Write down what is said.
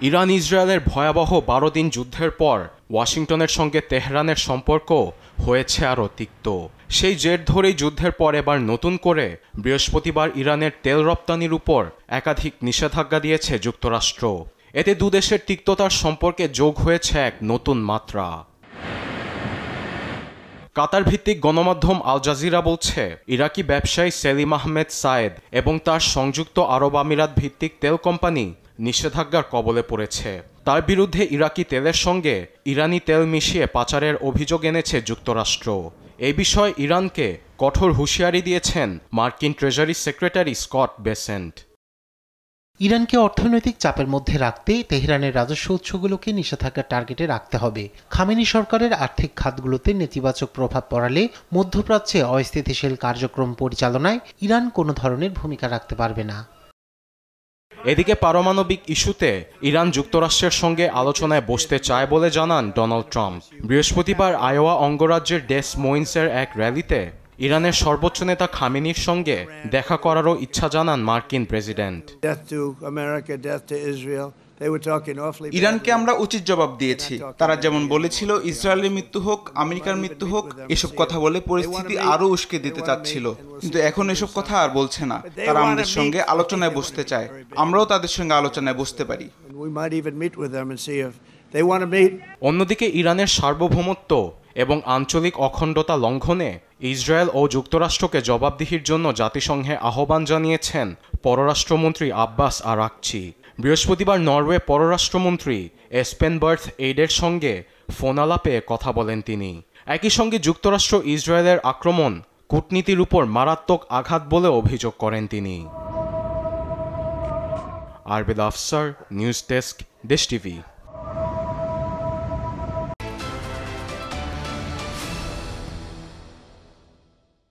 Iran ইসরায়েলের ভয়াবহ ১২ দিন যুদ্ধের পর ওয়াশিংটনের সঙ্গে তেহরানের সম্পর্ক হয়েছে আরও তিক্ত। সেই জের ধরেই যুদ্ধের পর এবার নতুন করে বৃহস্পতিবার ইরানের তেল রপ্তানির উপর একাধিক নিষেধাজ্ঞা দিয়েছে যুক্তরাষ্ট্র। এতে দুদেশের তিক্ততার সম্পর্কে যোগ হয়েছে এক নতুন মাত্রা। কাতার ভিত্তিক গণমাধ্যম আল জাজিরা বলছে, ইরাকি ব্যবসায়ী সেলিম আহমেদ সায়েদ এবং তার সংযুক্ত আরব আমিরাত ভিত্তিক তেল কোম্পানি নিষেধাজ্ঞার কবলে পড়েছে। তার বিরুদ্ধে ইরাকি তেলের সঙ্গে ইরানি তেল মিশিয়ে পাচারের অভিযোগ এনেছে যুক্তরাষ্ট্র। এই বিষয়ে ইরানকে কঠোর হুঁশিয়ারি দিয়েছেন মার্কিন ট্রেজারি সেক্রেটারি স্কট বেসেন্ট। ইরানকে অর্থনৈতিক চাপের মধ্যে রাখতে তেহরানের রাজস্ব উৎসগুলোকে নিষেধাজ্ঞার টার্গেটে রাখতে হবে। খামেনি সরকারের আর্থিক খাতগুলোতে নেতিবাচক প্রভাব পড়ালে মধ্যপ্রাচ্যে অস্থিতিশীল কার্যক্রম পরিচালনায় ইরান কোনো ধরনের ভূমিকা রাখতে পারবে না। এদিকে পারমাণবিক ইস্যুতে ইরান যুক্তরাষ্ট্রের সঙ্গে আলোচনায় বসতে চায় বলে জানান ডোনাল্ড ট্রাম্প। বৃহস্পতিবার আইওয়া অঙ্গরাজ্যের ডেস মোইন্সের এক র্যালিতে ইরানের সর্বোচ্চ নেতা খামেনির সঙ্গে দেখা করারও ইচ্ছা জানান মার্কিন প্রেসিডেন্ট। ইরানকে আমরা উচিত জবাব দিয়েছি। তারা যেমন বলেছিল ইসরায়েলের মৃত্যু হোক, আমেরিকার মৃত্যু হোক, এসব কথা বলে পরিস্থিতি আরো উস্কে দিতে চাচ্ছিল, কিন্তু এখন এসব কথা আর বলছে না। তারা আমাদের সঙ্গে আলোচনায় বসতে চায়, আমরাও তাদের সঙ্গে আলোচনায় বসতে পারি। অন্যদিকে ইরানের সার্বভৌমত্ব এবং আঞ্চলিক অখণ্ডতা লঙ্ঘনে ইসরায়েল ও যুক্তরাষ্ট্রকে জবাবদিহির জন্য জাতিসংঘে আহ্বান জানিয়েছেন পররাষ্ট্রমন্ত্রী আব্বাস আরাকচি। বৃহস্পতিবার নরওয়ে পররাষ্ট্রমন্ত্রী এসপেন বার্থ এইডের সঙ্গে ফোনালাপে কথা বলেন তিনি। একই সঙ্গে যুক্তরাষ্ট্র ইসরায়েলের আক্রমণ কূটনীতির উপর মারাত্মক আঘাত বলে অভিযোগ করেন তিনি। আরবেল আফসার, নিউজ ডেস্ক, দেশ টিভি।